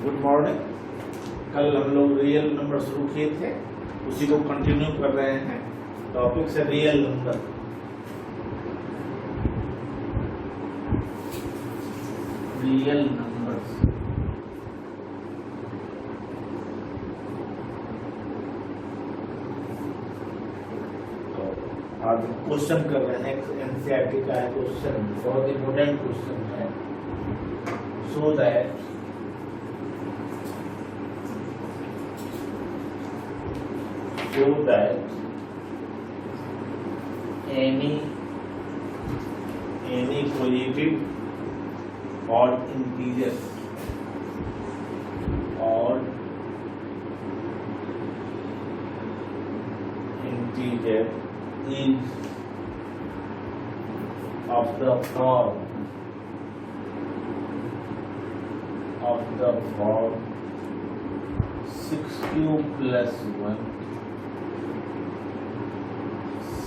Good morning. कल हम लोग रियल नंबर शुरू किए थे, उसी को कंटिन्यू कर रहे हैं। टॉपिक से रियल नंबर। Real numbers. तो आज क्वेश्चन कर रहे हैं, एनसीईआरटी का है क्वेश्चन, बहुत इंपोर्टेंट क्वेश्चन है। So that any positive odd integer is of the form 6q plus 1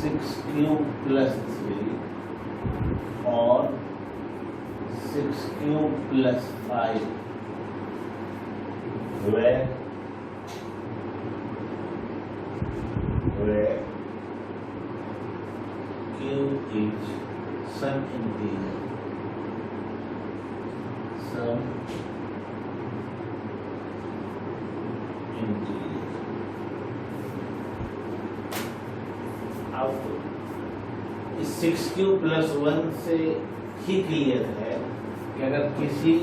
6q plus 3 or 6q plus 5 where q is some integer अब इस 6q plus 1 से ही क्लियर है कि अगर किसी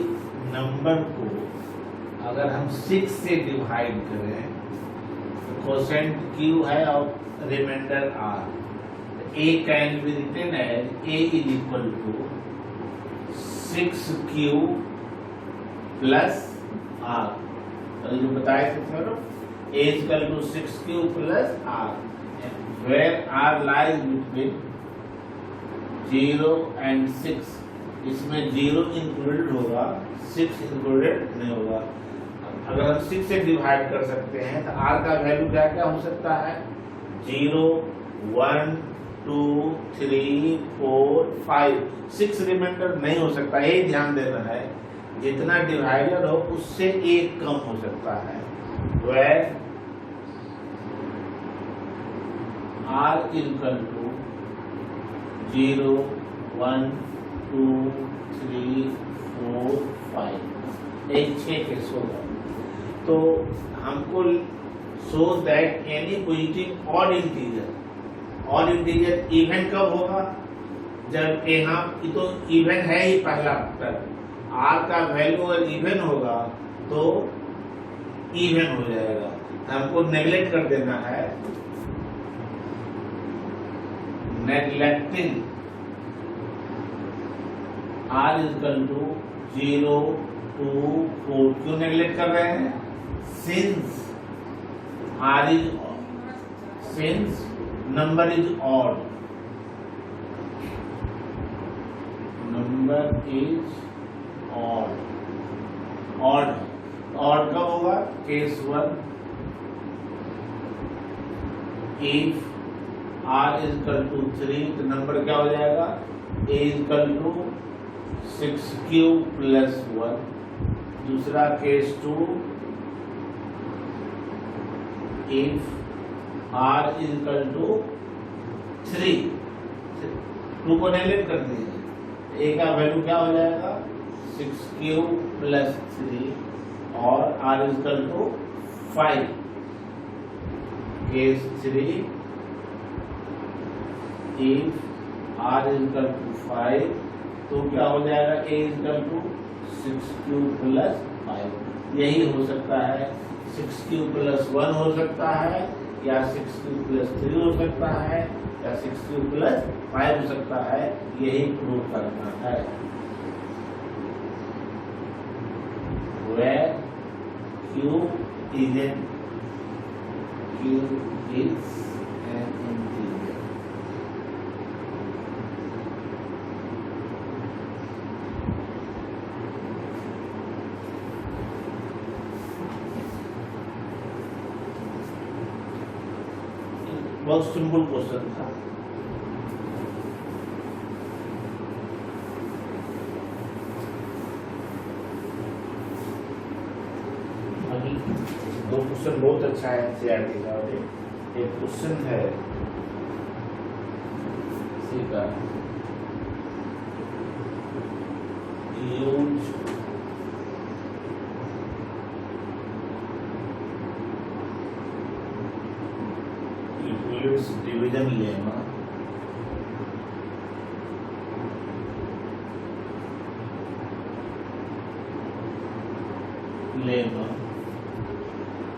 नंबर को अगर हम 6 से डिवाइड करें तो क्वोशेंट q है और remainder r, a can be written as a is equal to 6q plus r। तो जो बताए थे sir, a is equal to 6q plus r, where r lies between 0 and 6। इसमें 0 इंक्लूडेड होगा, 6 इंक्लूडेड नहीं होगा। अगर हम 6 से डिवाइड कर सकते हैं तो r का वैल्यू क्या क्या हो सकता है? 0, 1, 2, 3, 4, 5। 6 रिमाइंडर नहीं हो सकता, यही ध्यान देना है। जितना डिवाइडर हो उससे एक कम हो सकता है। where r is equal to 0, 1, 2, 3, 4, 5। एक 6 केस होगा। तो हमको show that any positive odd integer even कब होगा? जब यहाँ तो इवन है ही पहला तक, r का वैल्यू अगर इवन होगा तो इवन हो जाएगा। हमको नेगलेक्ट कर देना है, neglecting r is equal to 0, 2, 4। क्यों नेगलेक्ट कर रहे हैं? since number is odd, odd कब होगा? Case 1, if r is equal to 3 तो नंबर क्या हो जाएगा? a is equal to 6q plus 1। दूसरा case 2, if r is equal to 3, 2 को नेगलेक्ट कर दीजिए, a का वैल्यू क्या हो जाएगा? 6q plus 3 और r is equal to 5। Case 3, if r is equal to 5 तो क्या हो जाएगा? a is equal to 6q plus 5। यही हो सकता है, 6q plus 1 हो सकता है, या 6q plus 3 हो सकता है, या 6q plus 5 हो सकता है। यही प्रूव करना है। where q is an integer। बहुत सिंपल क्वेश्चन था। क्वेश्चन बहुत अच्छा है एनसीईआरटी का। एक क्वेश्चन है इसी का, use Euclid's division lemma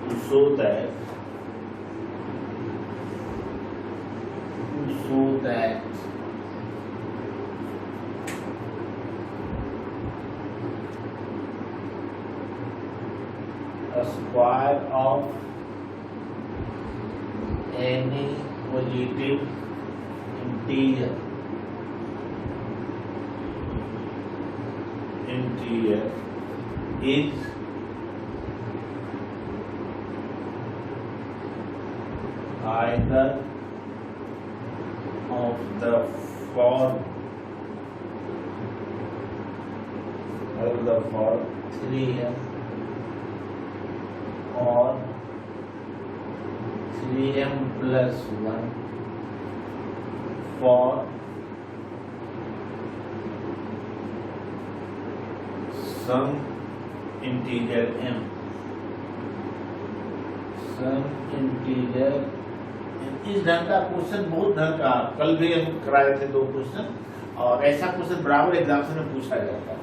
to show that a square of any positive integer is either of the form 3m or 3m plus 1 for some integer m. इस ढंग का क्वेश्चन बहुत ढंग का कल भी हम कराए थे 2 क्वेश्चन, और ऐसा क्वेश्चन बराबर एग्जाम में पूछा जाता है।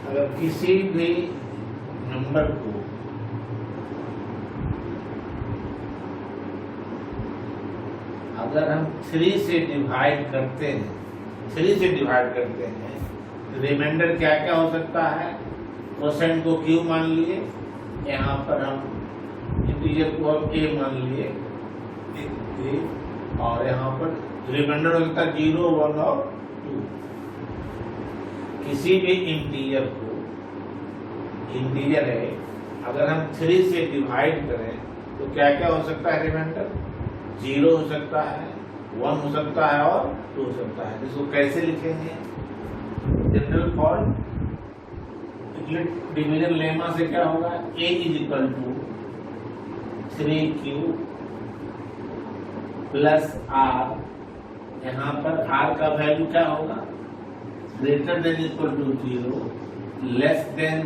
अगर किसी भी नंबर को अगर हम 3 से डिवाइड करते हैं, रिमाइंडर क्या क्या हो सकता है? क्वोशेंट को q मान लिए, यहाँ पर हम इंटीजर को हम a मान लिए, और यहाँ पर रिमाइंडर हो सकता है 0, 1 और 2। किसी भी इंटीजर है, अगर हम 3 से डिवाइड करें तो क्या क्या हो सकता है? रिमाइंडर 0 हो सकता है, 1 हो सकता है और 2 हो सकता है। इसको कैसे लिखेंगे? जनरल फॉर्म डिवीजन लेमा से क्या होगा? a = 3q plus r। यहाँ पर r का वैल्यू क्या होगा? Greater than equal to 0, less than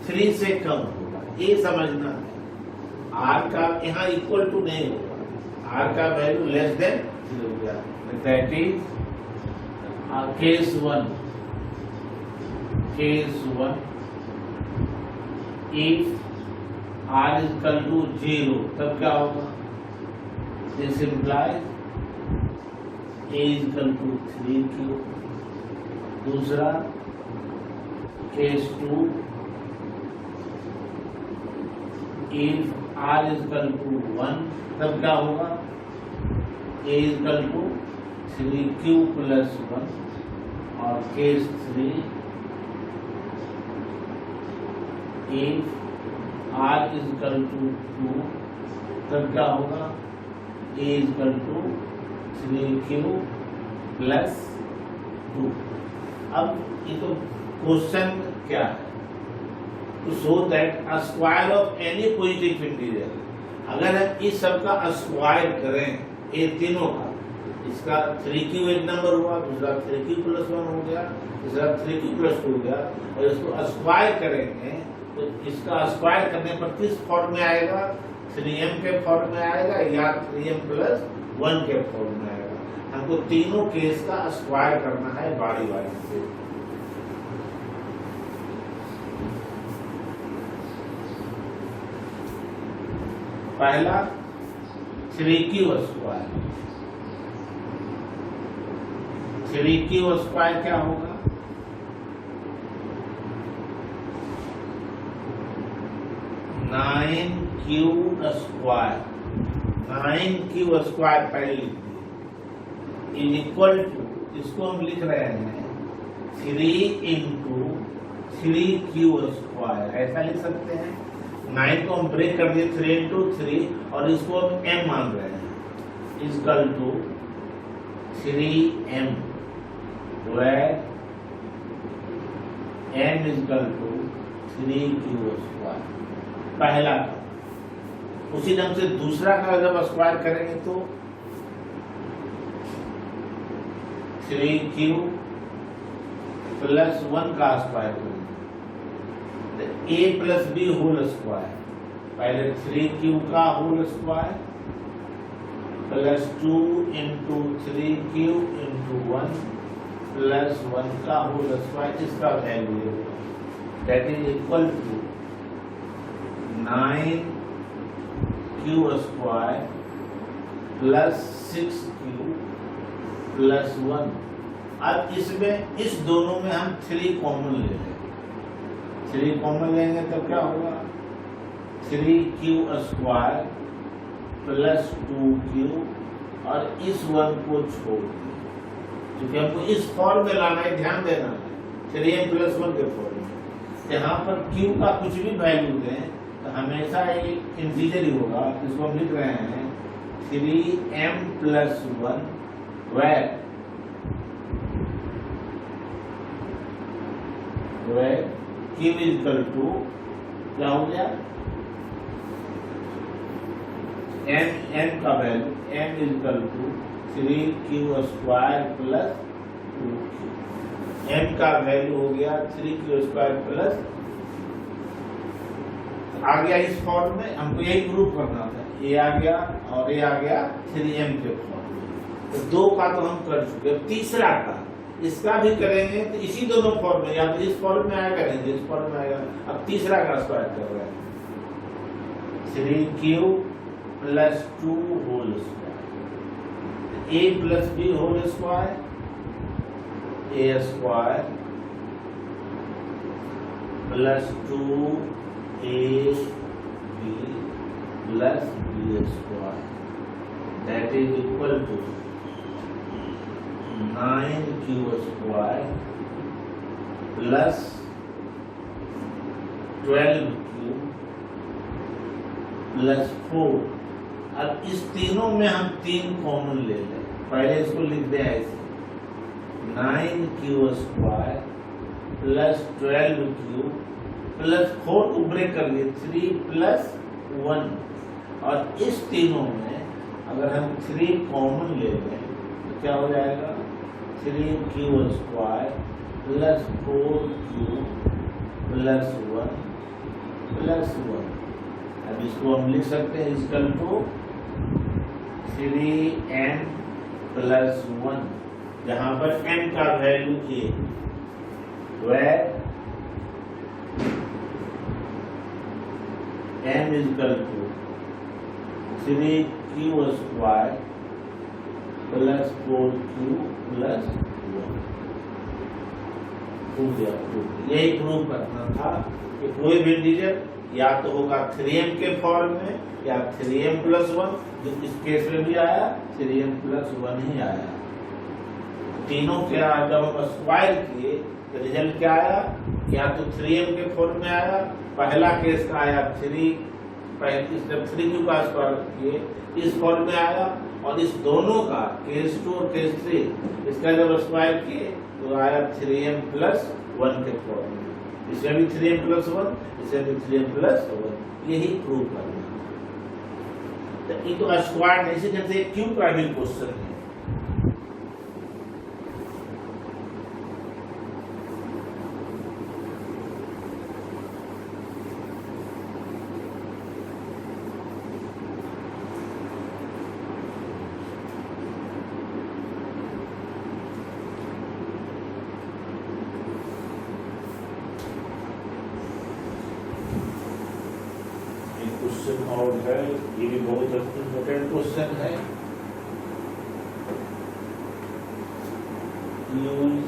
3 से कम होगा। ये समझना है, r का यहाँ इक्वल टू नहीं होगा, r का वैल्यू लेस देन 0 हो गया। That is case 1 if r = 0, तब क्या होगा? This implies a = 3q। दूसरा केस 2 इफ r = 1, तब क्या होगा? a = 3q plus 1। और केस 3 इफ r = 2, तब क्या होगा? a = 3q plus 2। अब ये तो क्वेश्चन क्या है? To show that a square of any positive integer, अगर हम इस सब का स्क्वायर करें, ये तीनों का, इसका 3q एक नंबर हुआ, दूसरा 3q प्लस 1 हो गया, तीसरा 3q प्लस 2 हो गया, और इसको स्क्वायर करेंगे तो इसका स्क्वायर करने पर किस फॉर्म में आएगा? 3m के फॉर्म में आएगा या 3m प्लस 1 के फॉर्म में आएगा। हमको तीनों केस का स्क्वायर करना है बारी से। पहला 3q स्क्वायर, 3q स्क्वायर क्या होगा? 9q स्क्वायर, 9q स्क्वायर पहले लिख दिए, इज इक्वल टू, इसको हम लिख रहे हैं 3 × 3q², ऐसा लिख सकते हैं। 9 को हम ब्रेक कर दिए 3 into 3 और इसको हम m मान रहे हैं, equal to 3m, where m equal to 3q²। पहला का उसी ढंग से दूसरा का जब स्क्वायर करेंगे तो 3q प्लस 1 का स्क्वायर करेंगे, a plus b whole square. पहले 3q का whole square plus 2 into 3q into 1 plus 1 का होल स्क्वायर, इसका वैल्यू होगा, that is equal to 9q² plus 6q plus 1। अब इसमें इस दोनों में हम 3 कॉमन ले लेंगे, 3 कॉमन लेंगे तो क्या होगा 3q² प्लस 2q और इस 1 को छोड़ दिए, क्योंकि हमको इस फॉर्म में लाना है, ध्यान देना है 3m प्लस 1 के फॉर्म में। यहाँ पर q का कुछ भी वैल्यू दें तो हमेशा एक इंटीजर ही होगा, इसको हम लिख रहे हैं 3m plus 1 where q equal to क्या हो गया, m का value m equal to 3q² plus 2q, m का वैल्यू हो गया 3q² प्लस, आ गया इस फॉर्म में। हमको यही प्रूव करना था, ये आ गया और ये आ गया 3m के फॉर्म में। तो 2 का तो हम कर चुके, अब तीसरा का इसका भी करेंगे तो इसी दोनों फॉर्म में, या तो इस फॉर्म में आएगा नहीं इस फॉर्म में आएगा। अब तीसरा का स्क्वायर कर रहे हैं 3q plus 2 whole square, a plus b whole square, a² plus 2ab plus b², that is equal to 9q² plus 12q plus 4। अब इस तीनों में हम 3 कॉमन ले लें, पहले इसको लिख दें ऐसे 9q² प्लस 12q प्लस 4 को ब्रेक कर लिए 3 प्लस 1, और इस तीनों में अगर हम 3 कॉमन ले लें तो क्या हो जाएगा 3q² plus 4q plus 1 plus 1। अब इसको हम लिख सकते हैं इक्वल टू 3m प्लस 1, जहां पर m का value a, where m equal to 3q² plus 4q plus 1। हो गया, यही प्रूव करना था कि कोई भी इंटीजर या तो होगा 3m के फॉर्म में या 3m प्लस 1, जो इस केस में भी आया 3m प्लस 1 ही आया। तीनों क्या जब हम स्क्वायर किए तो रिजल्ट क्या आया, या तो 3m के फॉर्म में आया, पहला केस का आया 3, जब 3q का स्क्वायर किए इस फॉर्म में आया, और इस दोनों का केस 2 और केस 3 इसका जब स्क्वायर किए तो आया 3m प्लस 1 के फॉर्म में। इसमें भी 3m प्लस 1, इसमें भी 3m प्लस 1, यही प्रूव करना। तो ये तो स्क्वायर नहीं, इसी जैसे क्यों का भी क्वेश्चन है। क्वेश्चन और है, ये भी बहुत इम्पोर्टेंट क्वेश्चन है। यूज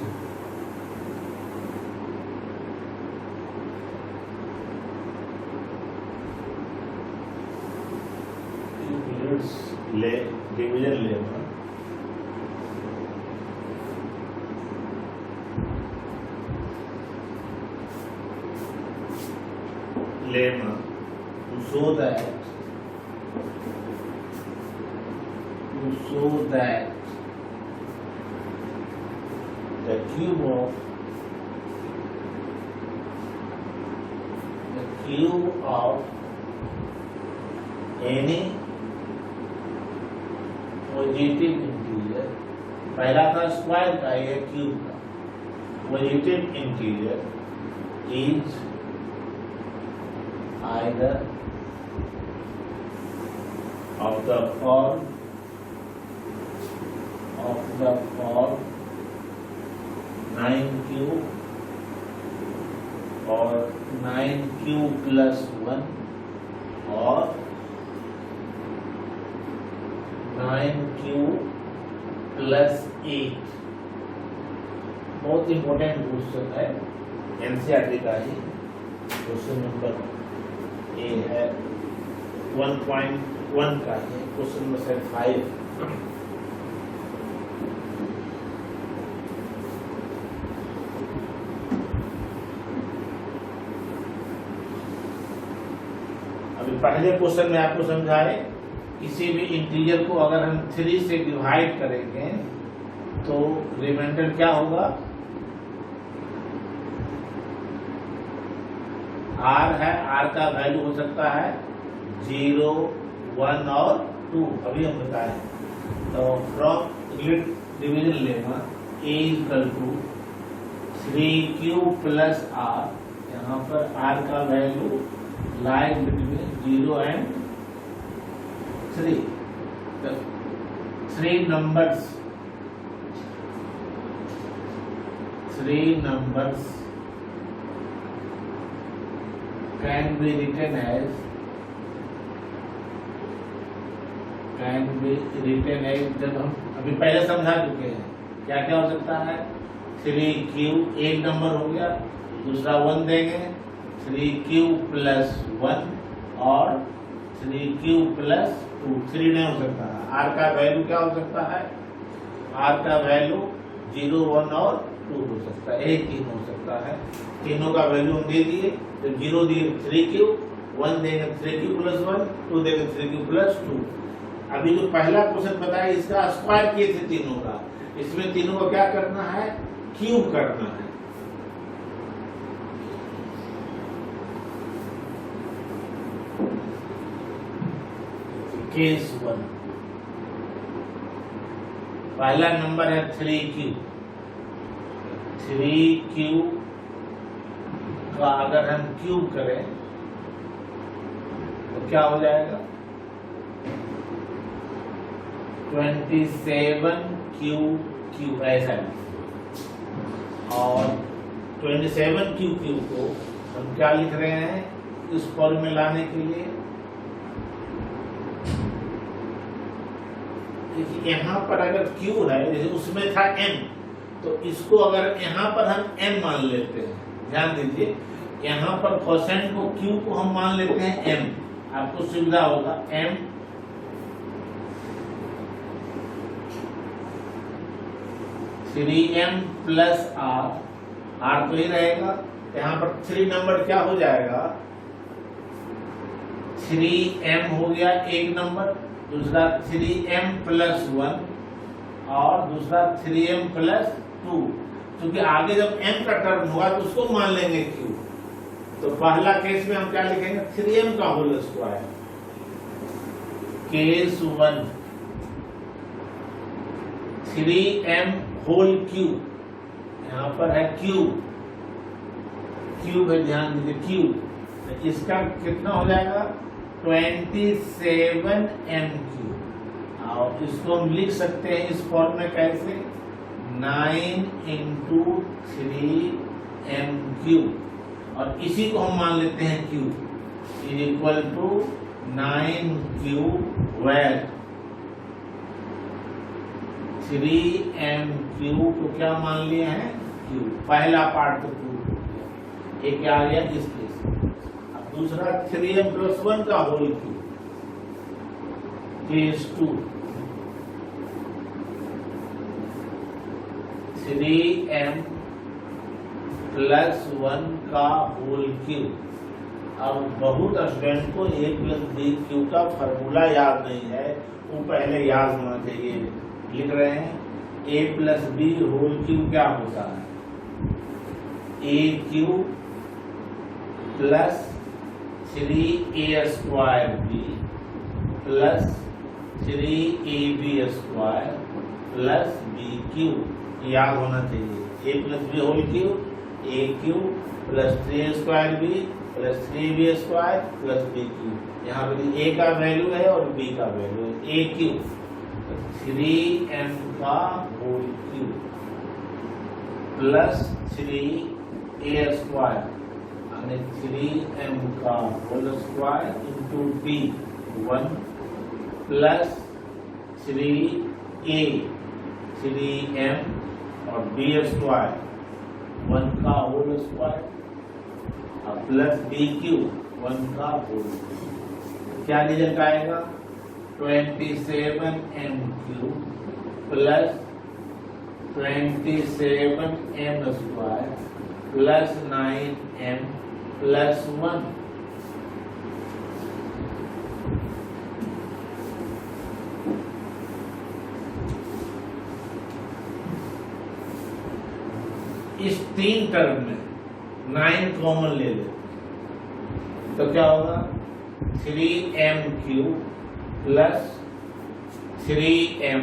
ले डिवीजन लेना, lemma to show that the cube of any positive integer, पहला था स्क्वायर का, यह क्यूब का, positive integer is either of the form 9q or 9q plus 1 or 9q plus 8। बहुत इंपॉर्टेंट क्वेश्चन है, एनसीईआरटी का ही क्वेश्चन नंबर ए है, 1.1 का है, क्वेश्चन नंबर 5। अभी पहले क्वेश्चन में आपको समझाए, किसी भी इंटीजर को अगर हम 3 से डिवाइड करेंगे तो रिमाइंडर क्या होगा, r है, r का वैल्यू हो सकता है 0, 1 और 2, अभी हम बताएं। तो फ्रॉम डिवीजन लेना a equal to 3q plus r, यहाँ पर r का value like between 0 and 3। Three numbers can be written as जब हम अभी पहले समझा चुके हैं क्या क्या हो सकता है। 3q एक नंबर हो गया, दूसरा 1 देंगे, 3q प्लस 1 और 3q प्लस 2, 3 नहीं हो सकता है। r का वैल्यू क्या हो सकता है, r का वैल्यू 0, 1 और 2 हो सकता है, एक 3 हो सकता है। तीनों का वैल्यू हम दे दिए, तो 0 दिए 3q, 1 देंगे 3q प्लस 1, 2 देंगे 3q प्लस 2। अभी जो पहला क्वेश्चन बताया इसका स्क्वायर किए थे तीनों का, इसमें तीनों को क्या करना है, क्यूब करना है। केस 1, पहला नंबर है 3q का अगर हम क्यूब करें तो क्या हो जाएगा, 27q ऐसा है। और 27q को हम क्या लिख रहे हैं इस फॉर्म में लाने के लिए, यहाँ पर अगर q है, जैसे उसमें था m, तो इसको अगर यहाँ पर हम m मान लेते हैं, ध्यान दीजिए, यहाँ पर परसेंट को q को हम मान लेते हैं m, आपको सुविधा होगा m 3m प्लस r तो ही रहेगा। यहाँ पर 3 नंबर क्या हो जाएगा, 3m हो गया एक नंबर, दूसरा 3m प्लस 1 और दूसरा 3m प्लस 2, क्योंकि आगे जब m का टर्म होगा तो उसको मान लेंगे q। तो पहला केस में हम क्या लिखेंगे, 3m का whole square. Case 1 3m whole cube, यहाँ पर है क्यूब है, ध्यान दीजिए क्यूब, इसका कितना हो जाएगा 27m क्यूब। और इसको हम लिख सकते हैं इस फॉर्म में कैसे, 9 × 3m क्यूब, और इसी को हम मान लेते हैं cube equal to 9q where 3m cube को क्या मान लिए हैं, क्यूब। पहला पार्ट तो प्रूव हो गया, एक आ गया इस केस। अब दूसरा 3m प्लस 1 का whole cube, case 2 3m plus 1 का होल क्यूब अब बहुत स्टूडेंट को ए प्लस बी क्यू का फार्मूला याद नहीं है, वो पहले याद होना चाहिए। लिख रहे हैं A plus B whole cube क्या होता है, A cube plus 3a square B plus 3ab square plus B cube, याद होना चाहिए। A plus B whole cube, A cube plus 3a square B plus 3b square plus B cube. यहाँ पर ए का value है और बी का value है, ए क्यू 3m का whole Q plus 3a square 3m का whole square into B 1 plus 3a 3m और बी स्क्वायर 1 का whole square plus B cube 1 का होल। क्या रिजल्ट आएगा, 27m cube plus 27m square plus 9m plus 1। इस 3 term में 9 common ले ले तो क्या होगा, 3m cube plus 3m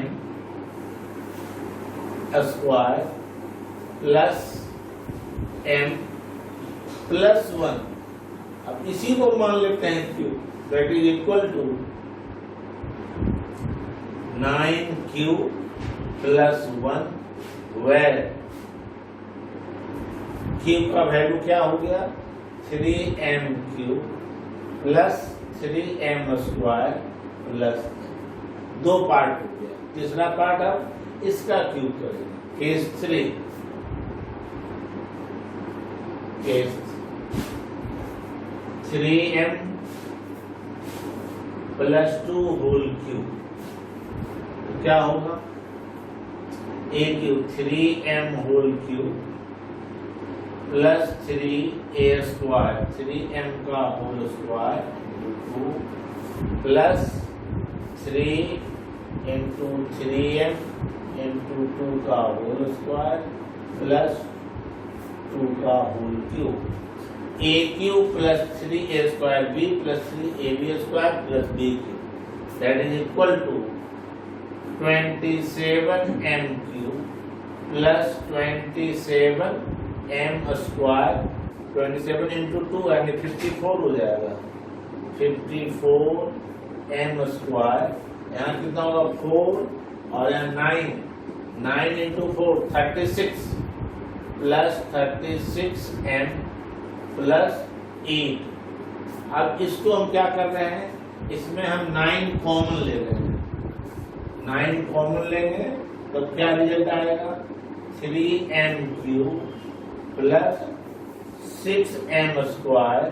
square plus m plus 1। अब इसी को मान लेते हैं q, that is equal to 9q plus 1 where q का वैल्यू क्या हो गया, 3mq plus 3m square plus 2 part हो गया। तीसरा पार्ट अब इसका क्यूब करेंगे, case 3 case 3m plus 2 whole cube, क्या होगा, a cube 3m whole cube plus 3a square 3m का whole square 2 plus 3 into 3m into 2 का होल स्क्वायर प्लस 2 का whole cube. A cube plus 3a square B plus 3ab square plus B cube, that is equal to 27m cube plus 27m square 27 into 2 यानी 54 हो जाएगा, 54m square. यहाँ कितना होगा 4 और यहाँ 9 इंटू 4 36 प्लस 36m प्लस 8। अब इसको हम क्या कर रहे हैं, इसमें हम 9 कॉमन ले रहे हैं, 9 कॉमन लेंगे तो क्या रिजल्ट आएगा, 3m cube plus 6m square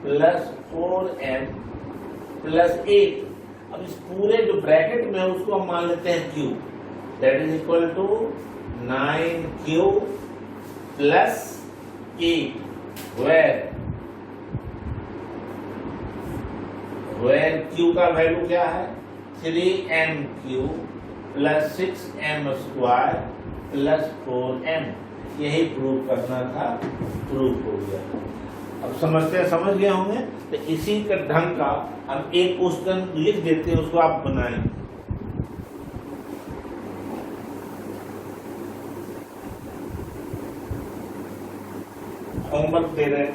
plus 4m plus 8। अब इस पूरे जो ब्रैकेट में है उसको हम मान लेते हैं cube, that is equal to 9q plus 8 where q का वैल्यू क्या है, 3mq plus 6m square plus 4m। यही प्रूव करना था, प्रूव हो गया। अब समझ गए होंगे, तो इसी का ढंग का हम एक क्वेश्चन लिख देते हैं, उसको आप बनाएंगे। होमवर्क दे रहे हैं,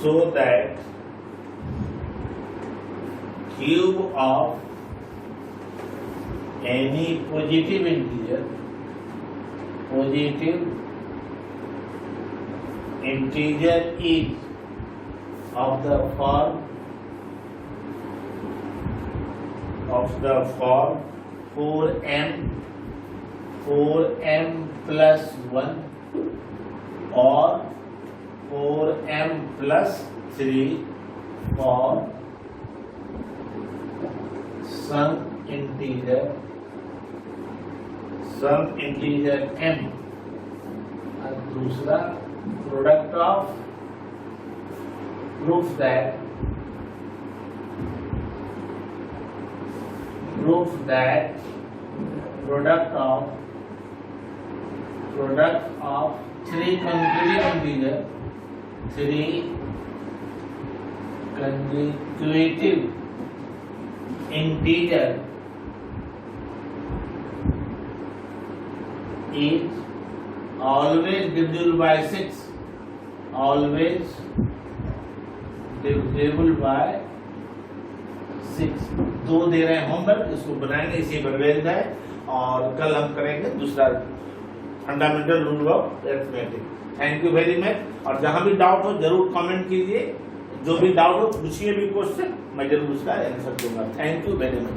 so that cube of any positive integer is of the form 4m plus 1 or 4m plus 3 for some integer m, और दूसरा product of proof that product of three consecutive integer is always divisible by 6, always divisible by 6। दो दे रहे हैं homework, इसको बनाएंगे, इसी पर based है, और कल हम करेंगे दूसरा fundamental rule of arithmetic. Thank you very much. और जहां भी डाउट हो जरूर कमेंट कीजिए, जो भी डाउट हो पूछिए भी क्वेश्चन, मैं जरूर उसका आंसर दूंगा। Thank you very much.